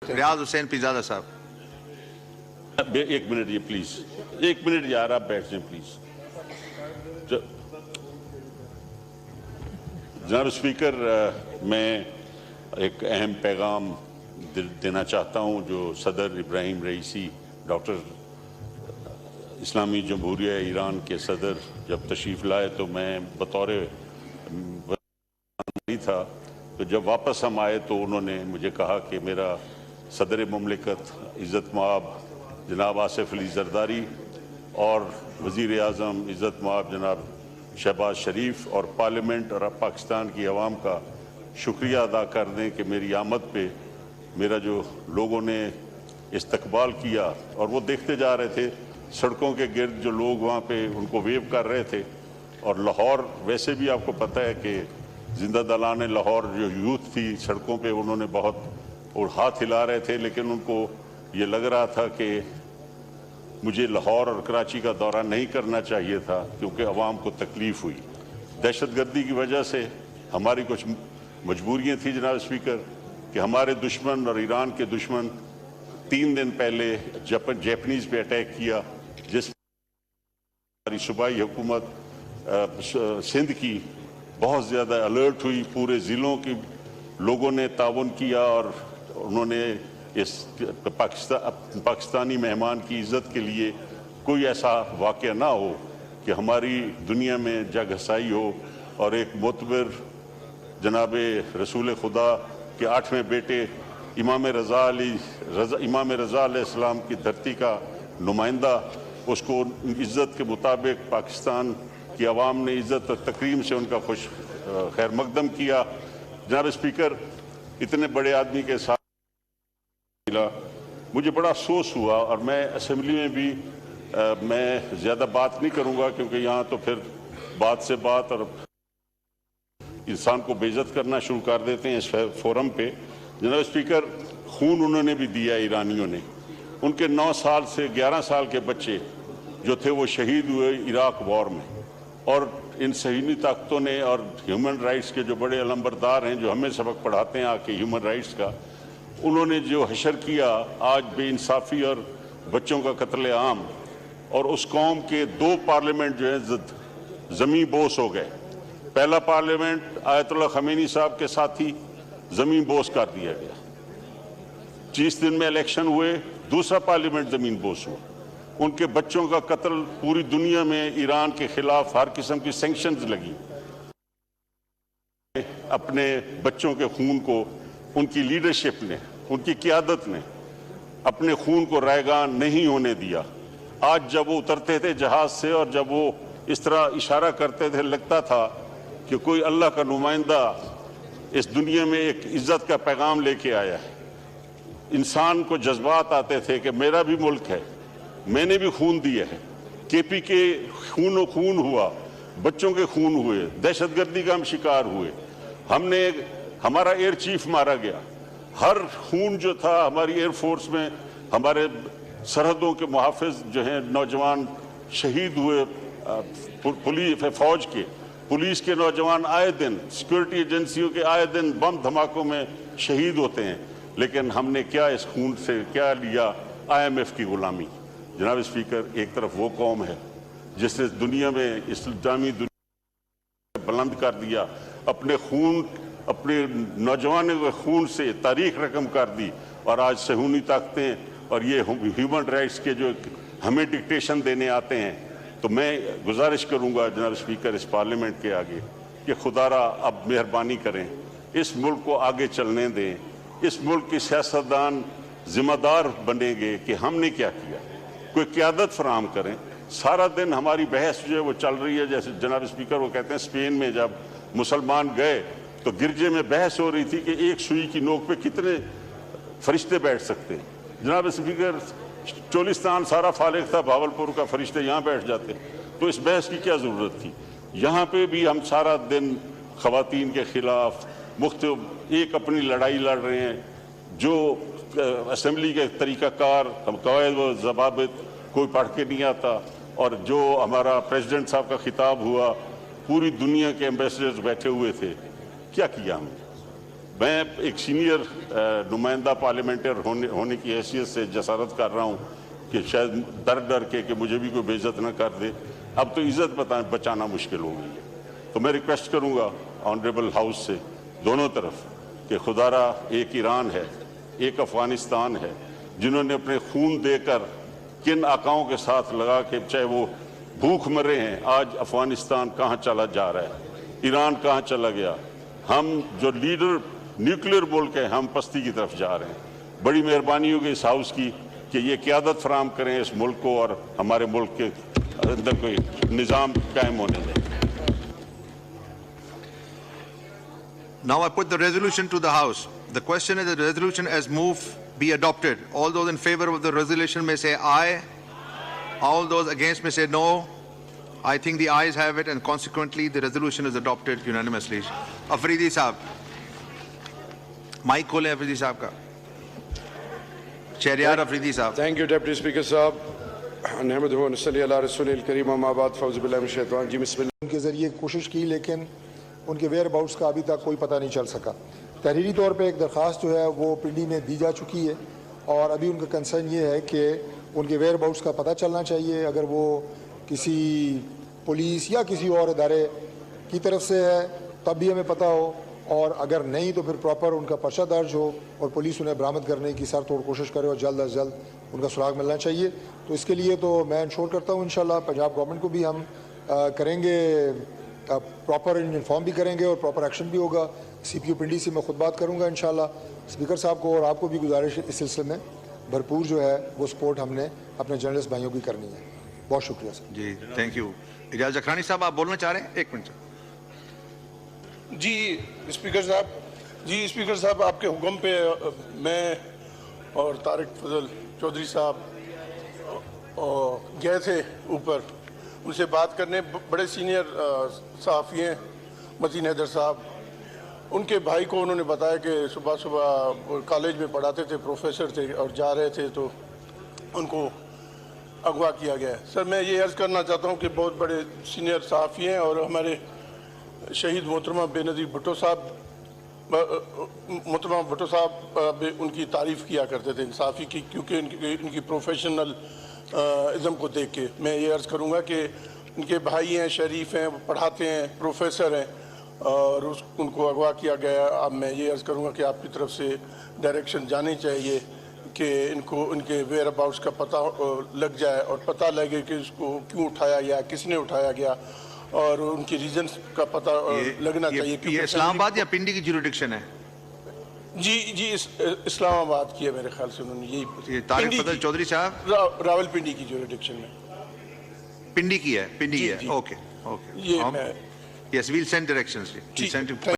रियाज हुसैन पिजादा साहब। एक मिनट ये प्लीज, एक मिनट यार, आप बैठ जाएं प्लीज। जनाब स्पीकर, मैं एक अहम पैगाम देना चाहता हूं जो सदर इब्राहिम रईसी, डॉक्टर इस्लामी जमहूरिया ईरान के सदर जब तशरीफ़ लाए तो मैं बतौर नहीं था, तो जब वापस हम आए तो उन्होंने मुझे कहा कि मेरा सदर मुमलिकत इज़्ज़त मआब जनाब आसिफ अली जरदारी और वज़ीर आज़म इज़्ज़त मआब जनाब शहबाज शरीफ और पार्लियामेंट और पाकिस्तान की आवाम का शुक्रिया अदा कर दें कि मेरी आमद पे मेरा जो लोगों ने इस्तकबाल किया, और वो देखते जा रहे थे सड़कों के गिर्द जो लोग वहाँ पे उनको वेव कर रहे थे। और लाहौर वैसे भी आपको पता है कि जिंदा दलान लाहौर जो यूथ थी सड़कों पे, उन्होंने बहुत और हाथ हिला रहे थे, लेकिन उनको ये लग रहा था कि मुझे लाहौर और कराची का दौरा नहीं करना चाहिए था क्योंकि अवाम को तकलीफ़ हुई। दहशतगर्दी की वजह से हमारी कुछ मजबूरियाँ थी जनाब स्पीकर कि हमारे दुश्मन और ईरान के दुश्मन 3 दिन पहले जापानीज़ पे अटैक किया, जिस हमारी सूबाई हुकूमत सिंध की बहुत ज़्यादा अलर्ट हुई। पूरे ज़िलों के लोगों ने ताउन किया और उन्होंने इस पाकिस्तानी मेहमान की इज़्ज़त के लिए कोई ऐसा वाक़या ना हो कि हमारी दुनिया में जग हसाई हो। और एक मोतबर जनाब रसूल खुदा के 8वें बेटे इमाम रज़ा अलैहिस्सलाम की धरती का नुमाइंदा, उसको इज़्ज़त के मुताबिक पाकिस्तान की आवाम ने इज़्ज़त और तकरीम से उनका खुश खैर मकदम किया। जनाब स्पीकर, इतने बड़े आदमी के साथ मुझे बड़ा अफसोस हुआ, और मैं असेंबली में भी मैं ज़्यादा बात नहीं करूँगा क्योंकि यहाँ तो फिर बात से बात और इंसान को बेइज्जत करना शुरू कर देते हैं इस फोरम पे। जनाब स्पीकर, खून उन्होंने भी दिया ईरानियों ने। उनके 9 साल से 11 साल के बच्चे जो थे वो शहीद हुए इराक वॉर में, और इन सहनी ताकतों ने और ह्यूमन राइट्स के जो बड़े अलंबरदार हैं जो हमें सबक पढ़ाते हैं आके ह्यूमन राइट्स का, उन्होंने जो हशर किया आज बेइंसाफ़ी और बच्चों का कत्ल आम, और उस कौम के 2 पार्लियामेंट जो है ज़मीं बोस हो गए। पहला पार्लियामेंट आयतुल्लाह खमीनी साहब के साथ ही ज़मीन बोस कर दिया गया। 30 दिन में इलेक्शन हुए, दूसरा पार्लियामेंट ज़मीन बोस हुआ। उनके बच्चों का कत्ल, पूरी दुनिया में ईरान के खिलाफ हर किस्म की सैंक्शंस लगी। अपने बच्चों के खून को उनकी लीडरशिप ने, उनकी क़ियादत ने अपने खून को रैगान नहीं होने दिया। आज जब वो उतरते थे जहाज़ से और जब वो इस तरह इशारा करते थे, लगता था कि कोई अल्लाह का नुमाइंदा इस दुनिया में एक इज़्ज़त का पैगाम लेके आया है। इंसान को जज्बात आते थे कि मेरा भी मुल्क है, मैंने भी खून दिया है। केपी के खून हुआ, बच्चों के खून हुए, दहशतगर्दी का हम शिकार हुए, हमारा एयर चीफ मारा गया। हर खून जो था हमारी एयरफोर्स में, हमारे सरहदों के मुहाफ़िज़ जो हैं नौजवान शहीद हुए, पुलिस के नौजवान आए दिन, सिक्योरिटी एजेंसियों के आए दिन बम धमाकों में शहीद होते हैं। लेकिन हमने क्या इस खून से क्या लिया? IMF की गुलामी। जनाब स्पीकर, एक तरफ वो कौम है जिसने दुनिया में इस्लामी दुनिया बुलंद कर दिया, अपने नौजवानों के खून से तारीख रकम कर दी, और आज सहूनी ताकतें और ये ह्यूमन राइट्स के जो हमें डिक्टेशन देने आते हैं। तो मैं गुजारिश करूंगा जनाब स्पीकर इस पार्लियामेंट के आगे कि खुदारा अब मेहरबानी करें, इस मुल्क को आगे चलने दें। इस मुल्क के सियासतदान जिम्मेदार बनेंगे कि हमने क्या किया, कोई क़ियादत फराहम करें। सारा दिन हमारी बहस जो है वो चल रही है, जैसे जनाब स्पीकर वो कहते हैं स्पेन में जब मुसलमान गए तो गिरजे में बहस हो रही थी कि एक सुई की नोक पे कितने फरिश्ते बैठ सकते हैं। जनाब स्पीकर, चोलिस्तान सारा फालिग था, भावलपुर का फरिश्ते यहाँ बैठ जाते, तो इस बहस की क्या ज़रूरत थी? यहाँ पे भी हम सारा दिन ख़वातीन के ख़िलाफ़ मुख्तलिफ एक अपनी लड़ाई लड़ रहे हैं। जो असेंबली के तरीक़ाकार, हम कवायद व ज़वाबित कोई पढ़ के नहीं आता, और जो हमारा प्रेसिडेंट साहब का खिताब हुआ, पूरी दुनिया के एम्बेसडर्स बैठे हुए थे। क्या किया हमने? میں ایک سینئر نمائندہ پارلیمنٹر ہونے کی حیثیت سے جسارت کر رہا ہوں کہ شاید ڈر کے کہ مجھے بھی کوئی بے عزت نہ کر دے، اب تو عزت بچانا مشکل ہو گئی ہے۔ تو میں ریکویسٹ کروں گا آنریبل ہاؤس سے دونوں طرف کہ خدارا ایک ایران ہے، ایک افغانستان ہے، جنہوں نے اپنے خون دے کر کن آقاؤں کے ساتھ لگا کے چاہے وہ بھوک مرے ہیں، آج افغانستان کہاں چلا جا رہا ہے، ایران کہاں چلا گیا، ہم جو لیڈر نیوکلیئر بول کے ہم پستی کی طرف جا رہے ہیں۔ بڑی مہربانی ہوگی اس ہاؤس کی کہ یہ قیادت فراہم کریں اس ملک کو اور ہمارے ملک کے اندر کوئی نظام قائم ہونے دیں۔ Now I put the resolution to the House. The question is the resolution as moved be adopted. All those in favor of the resolution may say aye. All those against may say no. I think the ayes have it and consequently the resolution is adopted unanimously. Afridi Sahab. Mic khole Afridi Sahab ka. Shahryar Afridi Sahab. Thank you, Deputy Speaker Sahab. نحمدہ و نصلی علی رسول الکریم اما بعد فاعوذ باللہ من الشیطان الرجیم بسم اللہ۔ ان کے ذریعے کوشش کی لیکن ان کے ویئر اباؤٹس کا ابھی تک کوئی پتہ نہیں چل سکا۔ تحریری طور پہ ایک درخواست جو ہے وہ پنڈی میں دی جا چکی ہے اور ابھی ان کا کنسرن یہ ہے کہ ان کے ویئر اباؤٹس کا پتہ چلنا چاہیے، اگر وہ کسی پولیس یا کسی اور ادارے کی طرف سے ہے تب بھی ہمیں پتہ ہو، اور اگر نہیں تو پھر پراپر ان کا پرچہ درج ہو اور پولیس انہیں برآمد کرنے کی سر توڑ کوشش کرے اور جلد از جلد ان کا سراغ ملنا چاہیے۔ تو اس کے لیے تو میں انشور کرتا ہوں انشاءاللہ پنجاب گورنمنٹ کو بھی ہم کریں گے، پراپر انفارم بھی کریں گے اور پراپر ایکشن بھی ہوگا۔ سی پی او پنڈی سے میں خود بات کروں گا انشاءاللہ۔ اسپیکر صاحب کو اور آپ کو بھی گزارش اس سلسلے میں بھرپور جو ہے وہ سپورٹ ہم نے اپنے جرنلسٹ بھائیوں کی کرنی ہے۔ بہت شکریہ سر۔ جی تھینک یو۔ اجاز جکھرانی صاحب آپ بولنا چاہ رہے ہیں؟ ایک منٹ۔ جی اسپیکر صاحب آپ کے حکم پہ میں اور طارق فضل چودھری صاحب گئے تھے اوپر ان سے بات کرنے، بڑے سینئر صحافی ہیں متین حیدر صاحب، ان کے بھائی کو انہوں نے بتایا کہ صبح کالج میں پڑھاتے تھے، پروفیسر تھے اور جا رہے تھے تو ان کو اغوا کیا گیا ہے۔ سر میں یہ عرض کرنا چاہتا ہوں کہ بہت بڑے سینئر صحافی ہیں اور ہمارے شہید محترمہ بے نظیر بھٹو صاحب ان کی تعریف کیا کرتے تھے انصافی کی، کیونکہ ان کی پروفیشنل ازم کو دیکھ کے میں یہ عرض کروں گا کہ ان کے بھائی ہیں، شریف ہیں، وہ پڑھاتے ہیں، پروفیسر ہیں اور ان کو اغوا کیا گیا۔ اب میں یہ عرض کروں گا کہ آپ کی طرف سے ڈائریکشن جانی چاہیے کہ ان کو ان کے ویئر اباؤٹس کا پتہ لگ جائے اور پتہ لگے کہ اس کو کیوں اٹھایا گیا، کس نے اٹھایا گیا اور ان کی ریزنز کا پتہ لگنا چاہیے۔ یہ اسلام آباد یا پنڈی کی جیورڈکشن ہے؟ جی اسلام آباد کی ہے میرے خیال سے، انہوں نے یہی طارق فضل چودھری صاحب راول پنڈی کی جیورڈکشن میں پنڈی کی ہے، پنڈی ہے، اوکے اوکے، یہ میں یس ویل سینڈ ڈائریکشنز۔